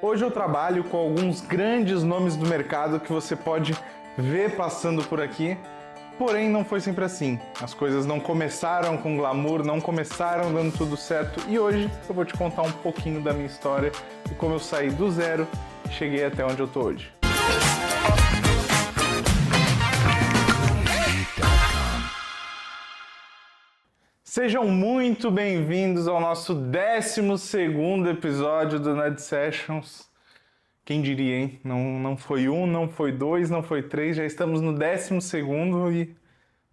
Hoje eu trabalho com alguns grandes nomes do mercado que você pode ver passando por aqui, porém não foi sempre assim. As coisas não começaram com glamour, não começaram dando tudo certo e hoje eu vou te contar um pouquinho da minha história e como eu saí do zero e cheguei até onde eu tô hoje. Sejam muito bem-vindos ao nosso 12º episódio do Nerd Sessions. Quem diria, hein? Não foi um, não foi dois, não foi três, já estamos no 12º e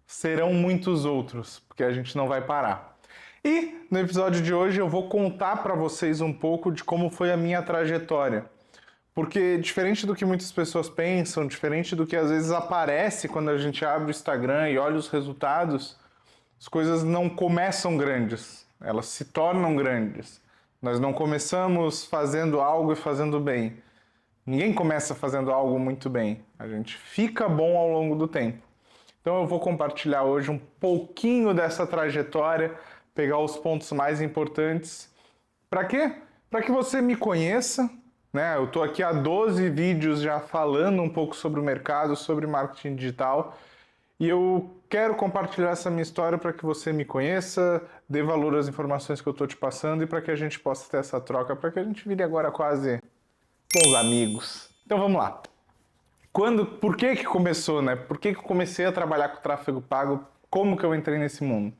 serão muitos outros, porque a gente não vai parar. E no episódio de hoje eu vou contar para vocês um pouco de como foi a minha trajetória. Porque diferente do que muitas pessoas pensam, diferente do que às vezes aparece quando a gente abre o Instagram e olha os resultados, as coisas não começam grandes, elas se tornam grandes. Nós não começamos fazendo algo e fazendo bem. Ninguém começa fazendo algo muito bem. A gente fica bom ao longo do tempo. Então eu vou compartilhar hoje um pouquinho dessa trajetória, pegar os pontos mais importantes. Para quê? Para que você me conheça, né? Eu estou aqui há 12 vídeos já falando um pouco sobre o mercado, sobre marketing digital. E eu quero compartilhar essa minha história para que você me conheça, dê valor às informações que eu estou te passando e para que a gente possa ter essa troca, para que a gente vire agora quase bons amigos. Então vamos lá. Por que começou, né? Por que eu comecei a trabalhar com tráfego pago? Como que eu entrei nesse mundo?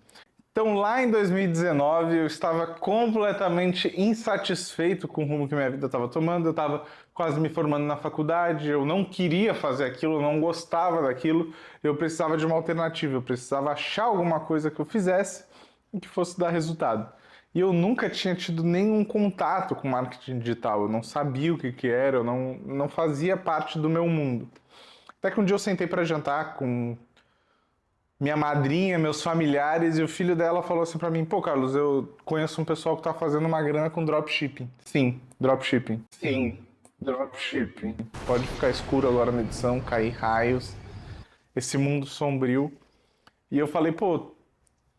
Então lá em 2019 eu estava completamente insatisfeito com o rumo que minha vida estava tomando, eu estava quase me formando na faculdade, eu não queria fazer aquilo, eu não gostava daquilo, eu precisava de uma alternativa, eu precisava achar alguma coisa que eu fizesse e que fosse dar resultado. E eu nunca tinha tido nenhum contato com marketing digital, eu não sabia o que era, eu não fazia parte do meu mundo. Até que um dia eu sentei para jantar com minha madrinha, meus familiares, e o filho dela falou assim pra mim: pô, Carlos, eu conheço um pessoal que tá fazendo uma grana com dropshipping. Sim, dropshipping. Sim, dropshipping. Pode ficar escuro agora na edição, cair raios, esse mundo sombrio. E eu falei, pô,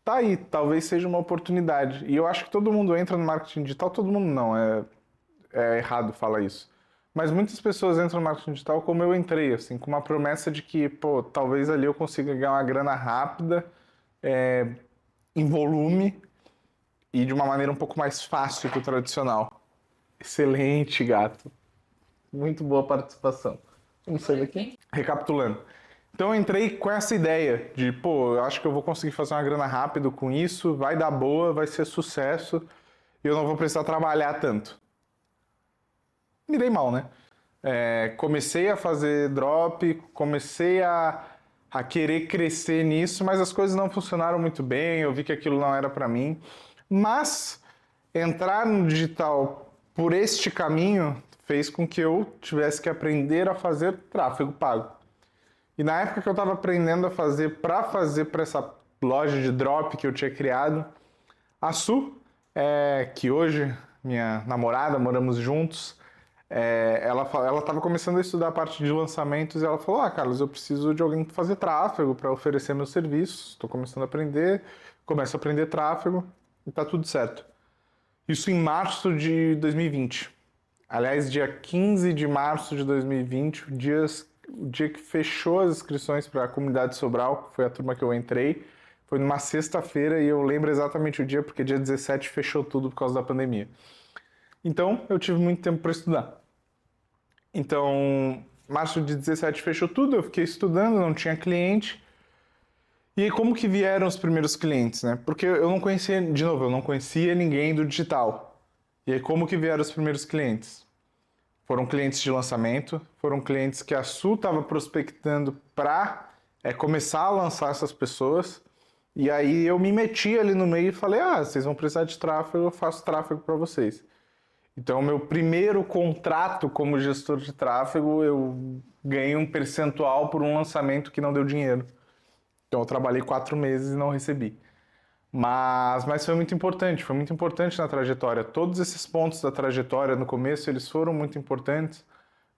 tá aí, talvez seja uma oportunidade. E eu acho que todo mundo entra no marketing digital, todo mundo não, é errado falar isso. Mas muitas pessoas entram no marketing digital como eu entrei, assim, com uma promessa de que, pô, talvez ali eu consiga ganhar uma grana rápida, em volume e de uma maneira um pouco mais fácil que o tradicional. Excelente, gato. Muito boa participação. Vamos sair daqui? Recapitulando. Então eu entrei com essa ideia de, pô, eu acho que eu vou conseguir fazer uma grana rápido com isso, vai dar boa, vai ser sucesso e eu não vou precisar trabalhar tanto. Me dei mal, né? Comecei a fazer drop, comecei a querer crescer nisso, mas as coisas não funcionaram muito bem, eu vi que aquilo não era para mim. Mas entrar no digital por este caminho fez com que eu tivesse que aprender a fazer tráfego pago. E na época que eu estava aprendendo a fazer para essa loja de drop que eu tinha criado, a Su, que hoje minha namorada, moramos juntos, ela estava começando a estudar a parte de lançamentos e ela falou: ah, Carlos, eu preciso de alguém para fazer tráfego, para oferecer meus serviços, estou começando a aprender, começo a aprender tráfego e tá tudo certo. Isso em março de 2020. Aliás, dia 15 de março de 2020, o dia que fechou as inscrições para a comunidade Sobral, que foi a turma que eu entrei, foi numa sexta-feira e eu lembro exatamente o dia, porque dia 17 fechou tudo por causa da pandemia. Então, eu tive muito tempo para estudar. Então, março de 17 fechou tudo, eu fiquei estudando, não tinha cliente. E aí, como que vieram os primeiros clientes, né? Porque eu não conhecia, de novo, eu não conhecia ninguém do digital. E aí, como que vieram os primeiros clientes? Foram clientes de lançamento, foram clientes que a Su estava prospectando para começar a lançar essas pessoas. E aí eu me meti ali no meio e falei: ah, vocês vão precisar de tráfego, eu faço tráfego para vocês. Então, meu primeiro contrato como gestor de tráfego, eu ganhei um percentual por um lançamento que não deu dinheiro. Então, eu trabalhei 4 meses e não recebi. Mas foi muito importante na trajetória. Todos esses pontos da trajetória no começo, eles foram muito importantes,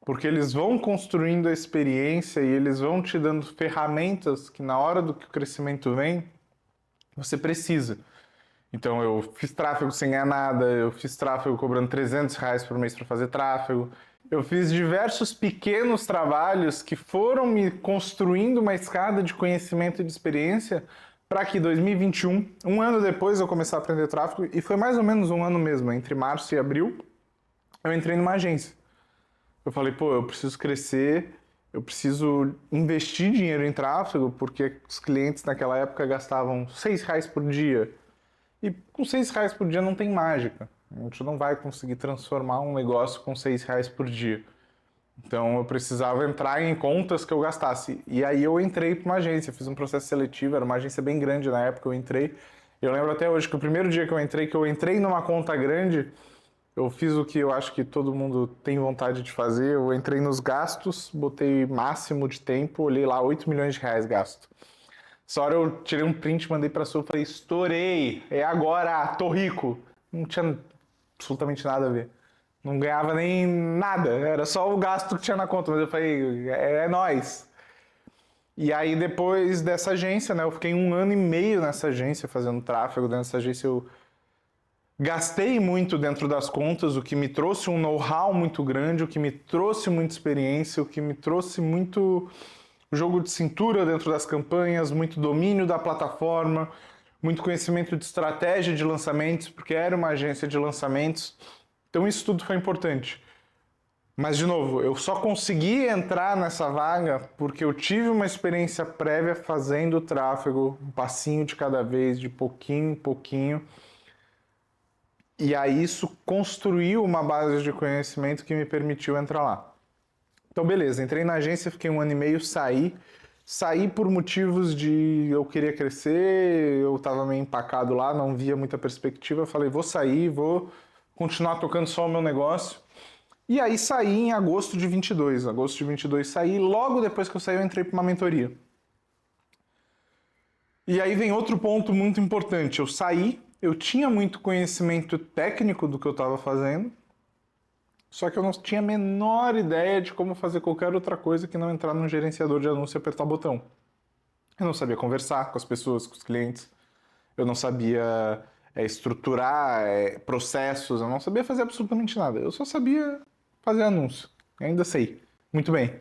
porque eles vão construindo a experiência e eles vão te dando ferramentas que na hora do que o crescimento vem, você precisa. Então eu fiz tráfego sem ganhar nada, eu fiz tráfego cobrando R$ 300 por mês para fazer tráfego. Eu fiz diversos pequenos trabalhos que foram me construindo uma escada de conhecimento e de experiência para que 2021, um ano depois, eu começar a aprender tráfego, e foi mais ou menos um ano mesmo, entre março e abril, eu entrei numa agência. Eu falei, pô, eu preciso crescer, eu preciso investir dinheiro em tráfego, porque os clientes naquela época gastavam R$ 6 por dia. E com R$ 6 por dia não tem mágica. A gente não vai conseguir transformar um negócio com R$ 6 por dia. Então eu precisava entrar em contas que eu gastasse. E aí eu entrei para uma agência, fiz um processo seletivo, era uma agência bem grande na época, eu entrei. Eu lembro até hoje que o primeiro dia que eu entrei numa conta grande, eu fiz o que eu acho que todo mundo tem vontade de fazer. Eu entrei nos gastos, botei máximo de tempo, olhei lá R$ 8 milhões gasto. Essa hora eu tirei um print, mandei pra sua, falei, estourei, é agora, tô rico. Não tinha absolutamente nada a ver. Não ganhava nem nada, era só o gasto que tinha na conta, mas eu falei, é nóis. E aí depois dessa agência, né, eu fiquei 1 ano e meio nessa agência fazendo tráfego. Dentro dessa agência eu gastei muito dentro das contas, o que me trouxe um know-how muito grande, o que me trouxe muita experiência, o que me trouxe muito jogo de cintura dentro das campanhas, muito domínio da plataforma, muito conhecimento de estratégia de lançamentos, porque era uma agência de lançamentos. Então isso tudo foi importante. Mas, de novo, eu só consegui entrar nessa vaga porque eu tive uma experiência prévia fazendo tráfego, um passinho de cada vez, de pouquinho em pouquinho. E aí isso construiu uma base de conhecimento que me permitiu entrar lá. Então, beleza, entrei na agência, fiquei 1 ano e meio, saí. Saí por motivos de eu queria crescer, eu estava meio empacado lá, não via muita perspectiva. Falei, vou sair, vou continuar tocando só o meu negócio. E aí saí em agosto de 22. Agosto de 22 saí, logo depois que eu saí eu entrei para uma mentoria. E aí vem outro ponto muito importante. Eu saí, eu tinha muito conhecimento técnico do que eu estava fazendo, só que eu não tinha a menor ideia de como fazer qualquer outra coisa que não entrar num gerenciador de anúncio e apertar o botão. Eu não sabia conversar com as pessoas, com os clientes. Eu não sabia estruturar processos. Eu não sabia fazer absolutamente nada. Eu só sabia fazer anúncio. Ainda sei. Muito bem.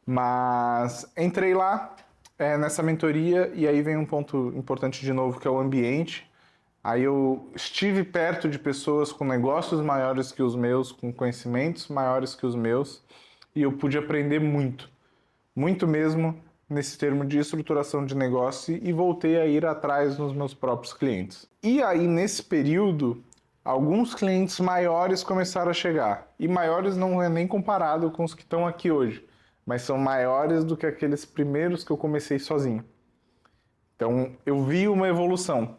Mas entrei lá nessa mentoria e aí vem um ponto importante de novo, que é o ambiente. Aí eu estive perto de pessoas com negócios maiores que os meus, com conhecimentos maiores que os meus, e eu pude aprender muito, muito mesmo nesse termo de estruturação de negócio, e voltei a ir atrás nos meus próprios clientes. E aí nesse período, alguns clientes maiores começaram a chegar, e maiores não é nem comparado com os que estão aqui hoje, mas são maiores do que aqueles primeiros que eu comecei sozinho. Então eu vi uma evolução.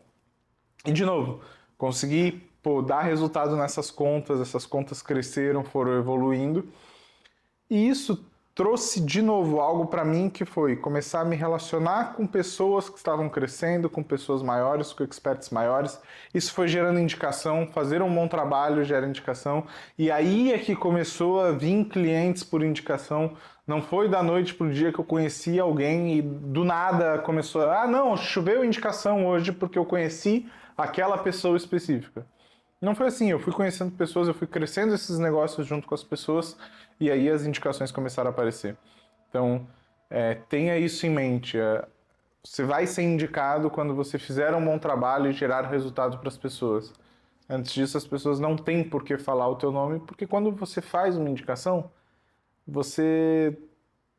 E, de novo, consegui dar resultado nessas contas, essas contas cresceram, foram evoluindo. E isso trouxe, de novo, algo para mim que foi começar a me relacionar com pessoas que estavam crescendo, com pessoas maiores, com experts maiores. Isso foi gerando indicação, fazer um bom trabalho gera indicação. E aí é que começou a vir clientes por indicação. Não foi da noite para o dia que eu conheci alguém e do nada começou a... Ah, não, choveu indicação hoje porque eu conheci aquela pessoa específica. Não foi assim, eu fui conhecendo pessoas, eu fui crescendo esses negócios junto com as pessoas e aí as indicações começaram a aparecer. Então, tenha isso em mente. Você vai ser indicado quando você fizer um bom trabalho e gerar resultado para as pessoas. Antes disso, as pessoas não têm por que falar o teu nome, porque quando você faz uma indicação, você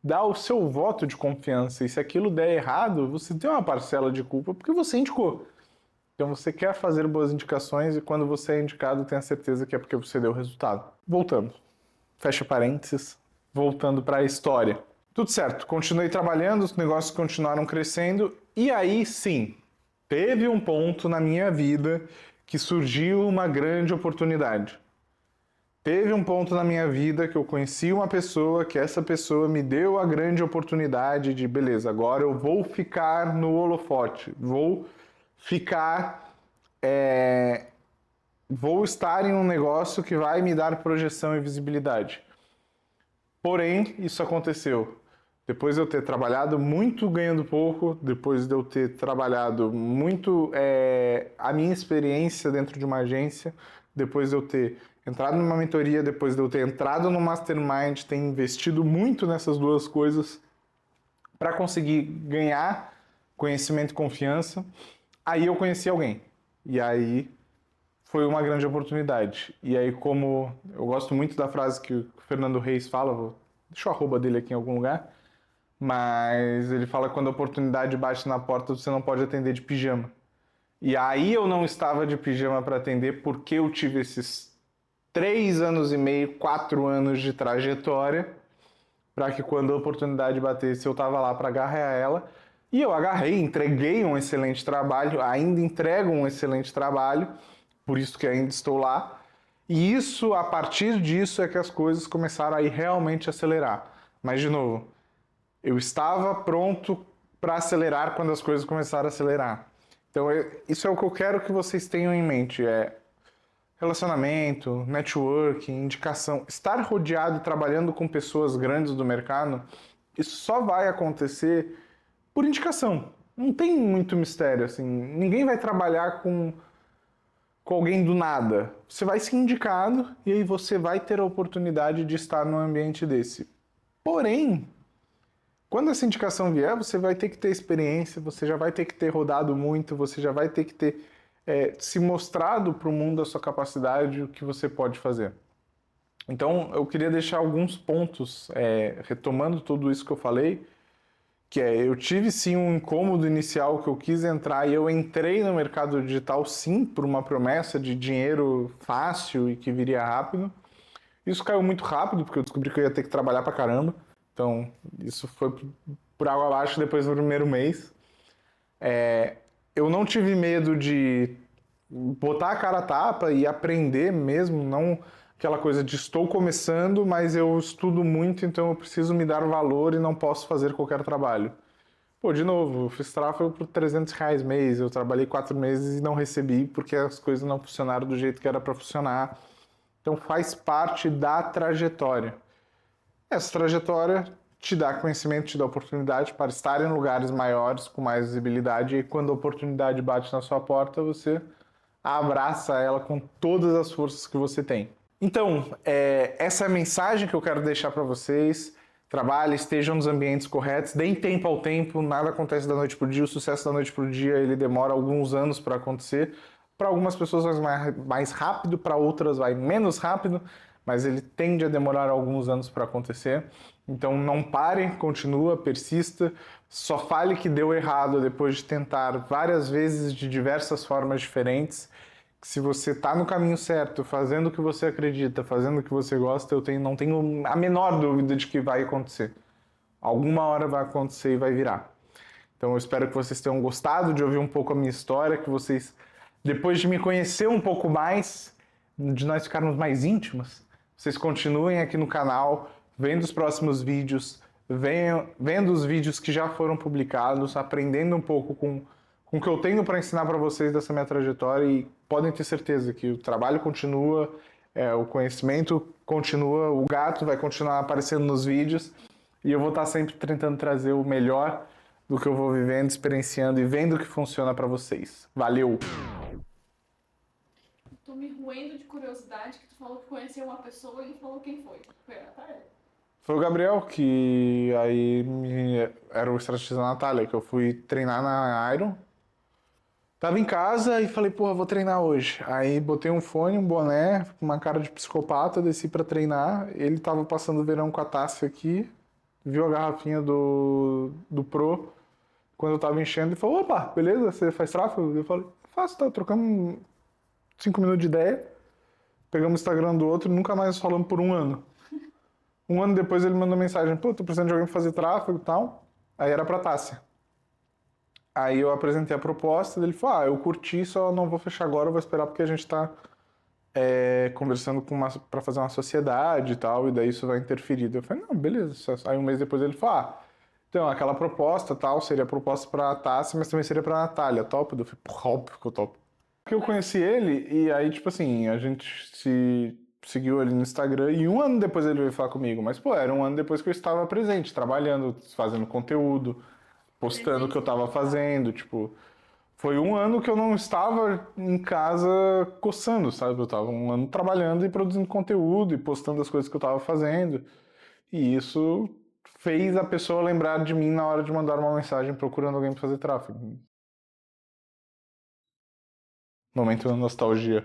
dá o seu voto de confiança. E se aquilo der errado, você tem uma parcela de culpa porque você indicou. Então você quer fazer boas indicações e quando você é indicado, tenha certeza que é porque você deu resultado. Voltando. Fecha parênteses. Voltando para a história. Tudo certo. Continuei trabalhando, os negócios continuaram crescendo e aí sim, teve um ponto na minha vida que surgiu uma grande oportunidade. Teve um ponto na minha vida que eu conheci uma pessoa, que essa pessoa me deu a grande oportunidade de, beleza, agora eu vou ficar no holofote, vou estar em um negócio que vai me dar projeção e visibilidade. Porém, isso aconteceu Depois de eu ter trabalhado muito ganhando pouco, depois de eu ter trabalhado muito a minha experiência dentro de uma agência, depois de eu ter entrado numa mentoria, depois de eu ter entrado no mastermind, ter investido muito nessas duas coisas para conseguir ganhar conhecimento e confiança, aí eu conheci alguém. E aí foi uma grande oportunidade. E aí, como eu gosto muito da frase que o Fernando Reis fala, deixa o arroba dele aqui em algum lugar, mas ele fala que quando a oportunidade bate na porta, você não pode atender de pijama. E aí eu não estava de pijama para atender porque eu tive esses 3 anos e meio, 4 anos de trajetória para que quando a oportunidade batesse eu estava lá para agarrar ela. E eu agarrei, entreguei um excelente trabalho, ainda entrego um excelente trabalho, por isso que ainda estou lá. E isso, a partir disso, é que as coisas começaram a ir realmente acelerar. Mas, de novo, eu estava pronto para acelerar quando as coisas começaram a acelerar. Então, isso é o que eu quero que vocês tenham em mente. Relacionamento, networking, indicação. Estar rodeado e trabalhando com pessoas grandes do mercado, isso só vai acontecer por indicação. Não tem muito mistério, assim. Ninguém vai trabalhar com alguém do nada. Você vai ser indicado e aí você vai ter a oportunidade de estar num ambiente desse. Porém, quando essa indicação vier, você vai ter que ter experiência, você já vai ter que ter rodado muito, você já vai ter que ter se mostrado para o mundo a sua capacidade, o que você pode fazer. Então, eu queria deixar alguns pontos, retomando tudo isso que eu falei, que eu tive sim um incômodo inicial que eu quis entrar e eu entrei no mercado digital sim por uma promessa de dinheiro fácil e que viria rápido. Isso caiu muito rápido porque eu descobri que eu ia ter que trabalhar pra caramba. Então, isso foi por água abaixo depois do primeiro mês. Eu não tive medo de botar a cara a tapa e aprender mesmo, não aquela coisa de estou começando, mas eu estudo muito, então eu preciso me dar valor e não posso fazer qualquer trabalho. Pô, de novo, eu fiz tráfego por R$ 300 mês, eu trabalhei 4 meses e não recebi porque as coisas não funcionaram do jeito que era para funcionar. Então faz parte da trajetória. Essa trajetória te dá conhecimento, te dá oportunidade para estar em lugares maiores, com mais visibilidade, e quando a oportunidade bate na sua porta, você abraça ela com todas as forças que você tem. Então, essa é a mensagem que eu quero deixar para vocês. Trabalhem, estejam nos ambientes corretos, deem tempo ao tempo, nada acontece da noite para o dia, o sucesso da noite para o dia ele demora alguns anos para acontecer. Para algumas pessoas vai mais rápido, para outras vai menos rápido, mas ele tende a demorar alguns anos para acontecer. Então não pare, continua, persista, só fale que deu errado depois de tentar várias vezes de diversas formas diferentes. Se você está no caminho certo, fazendo o que você acredita, fazendo o que você gosta, não tenho a menor dúvida de que vai acontecer. Alguma hora vai acontecer e vai virar. Então eu espero que vocês tenham gostado de ouvir um pouco a minha história, que vocês, depois de me conhecer um pouco mais, de nós ficarmos mais íntimos, vocês continuem aqui no canal, vendo os próximos vídeos, vendo os vídeos que já foram publicados, aprendendo um pouco com o que eu tenho para ensinar para vocês dessa minha trajetória e podem ter certeza que o trabalho continua, o conhecimento continua, o gato vai continuar aparecendo nos vídeos e eu vou estar sempre tentando trazer o melhor do que eu vou vivendo, experienciando e vendo o que funciona para vocês. Valeu! Tô me roendo de curiosidade que tu falou que conheceu uma pessoa e falou quem foi. Foi a Natália? Foi o Gabriel que aí era o estrategista da Natália, que eu fui treinar na Iron. Tava em casa e falei, porra, vou treinar hoje. Aí botei um fone, um boné, uma cara de psicopata, desci pra treinar. Ele tava passando o verão com a Tássia aqui, viu a garrafinha do Pro. Quando eu tava enchendo, ele falou, opa, beleza, você faz tráfego? Eu falei, faço, tá, trocando 5 minutos de ideia. Pegamos o Instagram do outro e nunca mais falamos por um ano. Um ano depois ele mandou mensagem, pô, tô precisando de alguém pra fazer tráfego e tal. Aí era pra Tássia. Aí eu apresentei a proposta, ele falou, eu curti, só não vou fechar agora, eu vou esperar porque a gente tá conversando para fazer uma sociedade e tal, e daí isso vai interferir. Eu falei, não, beleza. Aí um mês depois ele falou, então aquela proposta tal, seria proposta pra Tássia, mas também seria pra Natália, top? Eu falei, porra, óbvio que eu topo. Porque eu conheci ele, e aí, tipo assim, a gente se seguiu ele no Instagram e 1 ano depois ele veio falar comigo. Mas, pô, era 1 ano depois que eu estava presente, trabalhando, fazendo conteúdo, postando o que eu tava fazendo, tipo... Foi 1 ano que eu não estava em casa coçando, sabe? Eu tava 1 ano trabalhando e produzindo conteúdo e postando as coisas que eu tava fazendo. E isso fez a pessoa lembrar de mim na hora de mandar uma mensagem procurando alguém pra fazer tráfego. Momento nostalgia.